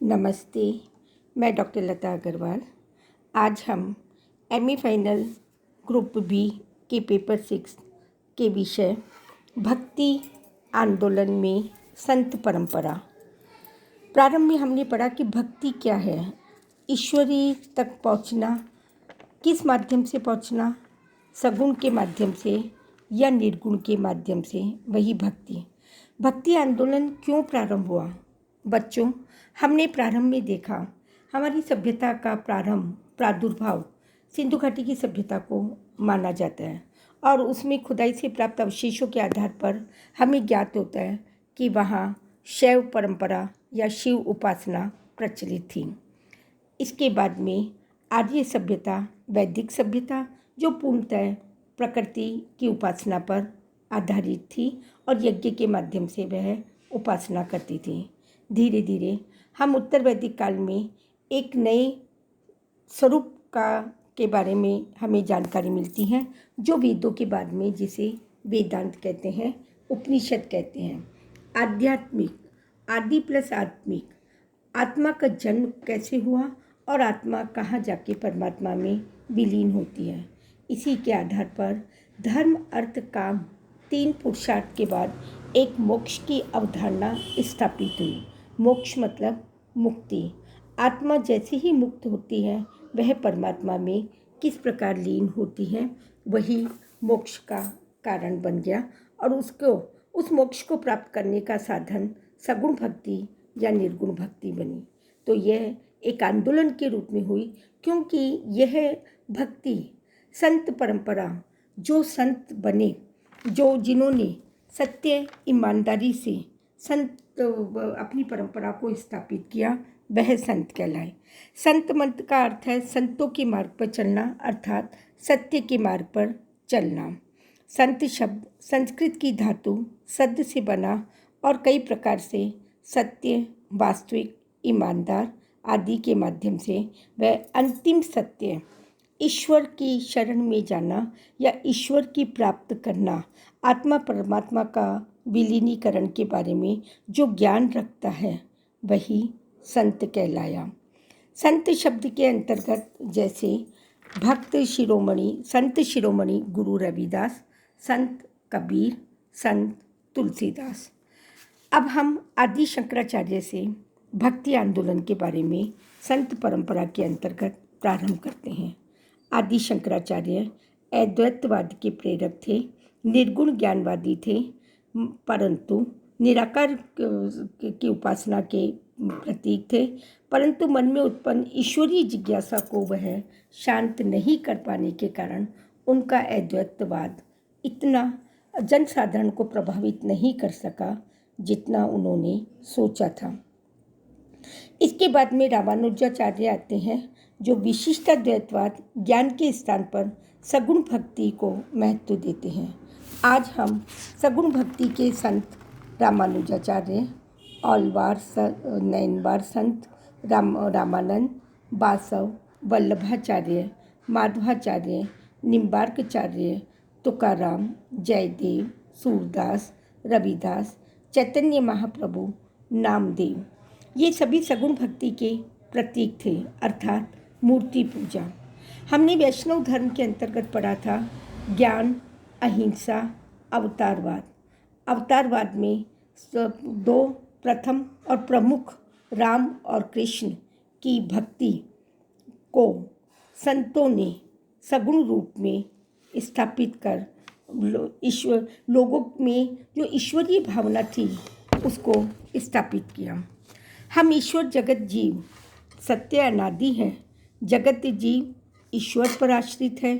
नमस्ते। मैं डॉक्टर लता अग्रवाल। आज हम एमए फाइनल ग्रुप बी के पेपर 6 के विषय भक्ति आंदोलन में संत परंपरा। प्रारंभ में हमने पढ़ा कि भक्ति क्या है, ईश्वरी तक पहुंचना, किस माध्यम से पहुंचना, सगुण के माध्यम से या निर्गुण के माध्यम से, वही भक्ति। भक्ति आंदोलन क्यों प्रारंभ हुआ? बच्चों, हमने प्रारंभ में देखा हमारी सभ्यता का प्रादुर्भाव सिंधु घाटी की सभ्यता को माना जाता है और उसमें खुदाई से प्राप्त अवशेषों के आधार पर हमें ज्ञात होता है कि वहाँ शैव परंपरा या शिव उपासना प्रचलित थी। इसके बाद में आर्य सभ्यता, वैदिक सभ्यता, जो पूर्णतः प्रकृति की उपासना पर आधारित थी और यज्ञ के माध्यम से वह उपासना करती थी। धीरे धीरे हम उत्तर वैदिक काल में एक नए स्वरूप के बारे में हमें जानकारी मिलती है, जो वेदों के बाद में जिसे वेदांत कहते हैं, उपनिषद कहते हैं। आध्यात्मिक, आदि प्लस आत्मिक, आत्मा का जन्म कैसे हुआ और आत्मा कहाँ जाके परमात्मा में विलीन होती है। इसी के आधार पर धर्म, अर्थ, काम, 3 पुरुषार्थ के बाद एक मोक्ष की अवधारणा स्थापित हुई। मोक्ष मतलब मुक्ति। आत्मा जैसे ही मुक्त होती है वह परमात्मा में किस प्रकार लीन होती है, वही मोक्ष का कारण बन गया और उस मोक्ष को प्राप्त करने का साधन सगुण भक्ति या निर्गुण भक्ति बनी। तो यह एक आंदोलन के रूप में हुई, क्योंकि यह भक्ति संत परंपरा, जो संत बने, जिन्होंने सत्य ईमानदारी से अपनी परंपरा को स्थापित किया, वह संत कहलाए। संत मंत्र का अर्थ है संतों के मार्ग पर चलना, अर्थात सत्य के मार्ग पर चलना। संत शब्द संस्कृत की धातु सद्य से बना और कई प्रकार से सत्य, वास्तविक, ईमानदार आदि के माध्यम से वह अंतिम सत्य, ईश्वर की शरण में जाना या ईश्वर की प्राप्त करना, आत्मा परमात्मा का विलीनीकरण के बारे में जो ज्ञान रखता है, वही संत कहलाया। संत शब्द के अंतर्गत जैसे भक्त शिरोमणि, संत शिरोमणि गुरु रविदास, संत कबीर, संत तुलसीदास। अब हम आदि शंकराचार्य से भक्ति आंदोलन के बारे में संत परंपरा के अंतर्गत प्रारंभ करते हैं। आदि शंकराचार्य अद्वैतवाद के प्रेरक थे, निर्गुण ज्ञानवादी थे, परंतु निराकार की उपासना के प्रतीक थे। परंतु मन में उत्पन्न ईश्वरीय जिज्ञासा को वह शांत नहीं कर पाने के कारण उनका अद्वैतवाद इतना जनसाधारण को प्रभावित नहीं कर सका जितना उन्होंने सोचा था। इसके बाद में रामानुजाचार्य आते हैं, जो विशिष्टाद्वैतवाद ज्ञान के स्थान पर सगुण भक्ति को महत्व देते हैं। आज हम सगुण भक्ति के संत रामानुजाचार्य, ऑलवार नैनवार संत रामानंद, बासव, वल्लभाचार्य, माधवाचार्य, निम्बार्कचार्य, तुकाराम, जयदेव, सूरदास, रविदास, चैतन्य महाप्रभु, नामदेव, ये सभी सगुण भक्ति के प्रतीक थे, अर्थात मूर्ति पूजा। हमने वैष्णव धर्म के अंतर्गत पढ़ा था ज्ञान, अहिंसा, अवतारवाद। अवतारवाद में 2 प्रथम और प्रमुख राम और कृष्ण की भक्ति को संतों ने सगुण रूप में स्थापित कर लोगों में जो ईश्वरीय भावना थी उसको स्थापित किया। हम ईश्वर, जगत, जीव, सत्य अनादि है। जगत जीव ईश्वर पर आश्रित है।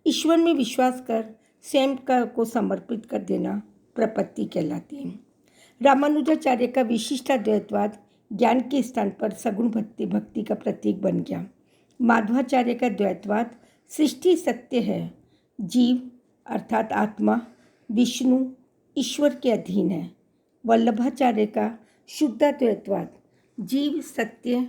ईश्वर में विश्वास कर स्वयं को समर्पित कर देना प्रपत्ति कहलाती है। रामानुजाचार्य का विशिष्टाद्वैतवाद ज्ञान के स्थान पर सगुण भक्ति का प्रतीक बन गया। माधवाचार्य का द्वैतवाद सृष्टि सत्य है, जीव अर्थात आत्मा विष्णु ईश्वर के अधीन है। वल्लभाचार्य का शुद्धाद्वैतवाद जीव सत्य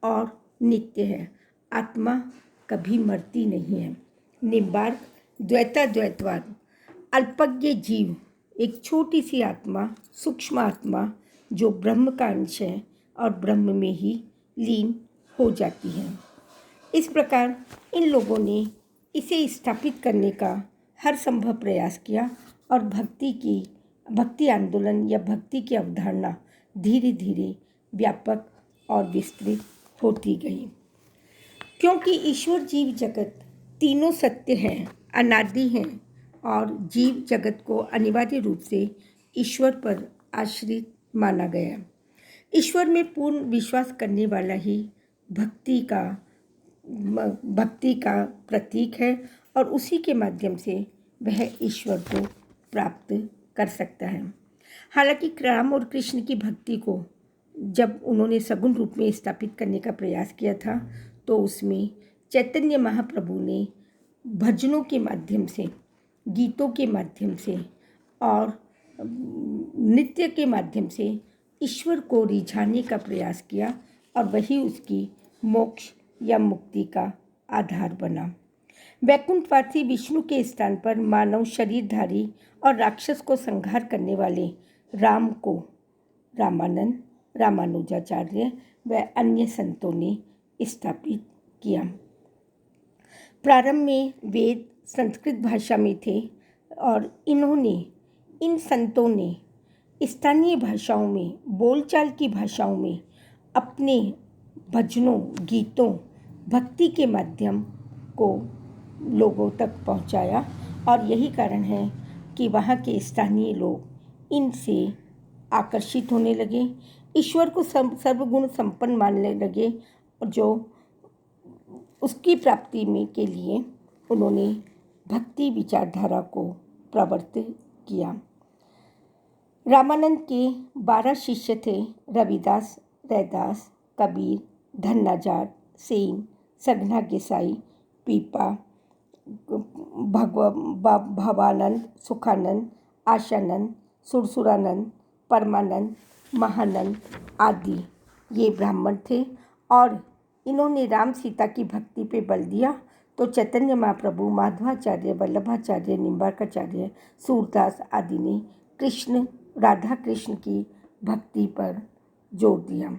और नित्य है, आत्मा कभी मरती नहीं है। निम्बार्क द्वैताद्वैतवाद अल्पज्ञ जीव, एक छोटी सी आत्मा, सूक्ष्म आत्मा जो ब्रह्म का अंश है और ब्रह्म में ही लीन हो जाती है। इस प्रकार इन लोगों ने इसे स्थापित करने का हर संभव प्रयास किया और भक्ति आंदोलन या भक्ति की अवधारणा धीरे धीरे व्यापक और विस्तृत होती गई। क्योंकि ईश्वर जीव जगत तीनों सत्य हैं, अनादि हैं और जीव जगत को अनिवार्य रूप से ईश्वर पर आश्रित माना गया। ईश्वर में पूर्ण विश्वास करने वाला ही भक्ति का प्रतीक है और उसी के माध्यम से वह ईश्वर को प्राप्त कर सकता है। हालांकि राम और कृष्ण की भक्ति को जब उन्होंने सगुण रूप में स्थापित करने का प्रयास किया था तो उसमें चैतन्य महाप्रभु ने भजनों के माध्यम से, गीतों के माध्यम से और नृत्य के माध्यम से ईश्वर को रिझाने का प्रयास किया और वही उसकी मोक्ष या मुक्ति का आधार बना। वैकुंठवासी विष्णु के स्थान पर मानव शरीरधारी और राक्षस को संहार करने वाले राम को रामानंद, रामानुजाचार्य व अन्य संतों ने स्थापित किया। प्रारंभ में वेद संस्कृत भाषा में थे और इन संतों ने स्थानीय भाषाओं में, बोलचाल की भाषाओं में अपने भजनों, गीतों, भक्ति के माध्यम को लोगों तक पहुंचाया और यही कारण है कि वहाँ के स्थानीय लोग इनसे आकर्षित होने लगे, ईश्वर को सर्वगुण संपन्न मानने लगे और जो उसकी प्राप्ति में के लिए उन्होंने भक्ति विचारधारा को प्रवर्तित किया। रामानंद के 12 शिष्य थे। रविदास, रैदास, कबीर, धन्नाजाट, सेन, सघना गोसाई, पीपा, भवानंद, सुखानंद, आशानंद, सुरसुरानंद, परमानंद, महानंद आदि ये ब्राह्मण थे और इन्होंने राम सीता की भक्ति पे बल दिया तो चैतन्य महाप्रभु, माधवाचार्य, वल्लभाचार्य, निम्बार्काचार्य, सूरदास आदि ने राधा कृष्ण की भक्ति पर जोर दिया।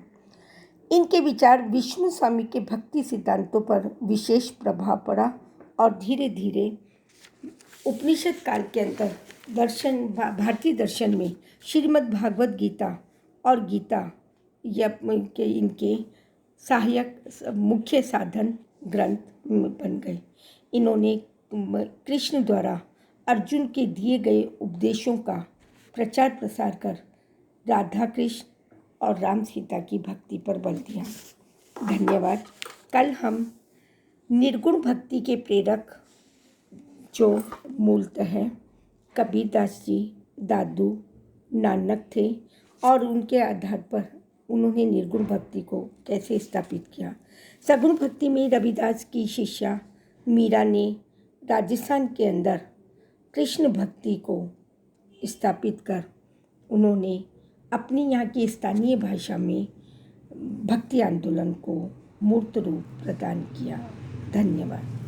इनके विचार विष्णु स्वामी के भक्ति सिद्धांतों पर विशेष प्रभाव पड़ा और धीरे धीरे उपनिषद काल के अंदर भारतीय दर्शन में श्रीमद् भागवत गीता और गीता इनके सहायक मुख्य साधन ग्रंथ बन गए। इन्होंने कृष्ण द्वारा अर्जुन के दिए गए उपदेशों का प्रचार प्रसार कर राधा कृष्ण और राम सीता की भक्ति पर बल दिया। धन्यवाद। कल हम निर्गुण भक्ति के प्रेरक जो मूलतः कबीरदास जी, दादू, नानक थे और उनके आधार पर उन्होंने निर्गुण भक्ति को कैसे स्थापित किया। सगुण भक्ति में रविदास की शिष्या मीरा ने राजस्थान के अंदर कृष्ण भक्ति को स्थापित कर उन्होंने अपनी यहाँ की स्थानीय भाषा में भक्ति आंदोलन को मूर्त रूप प्रदान किया। धन्यवाद।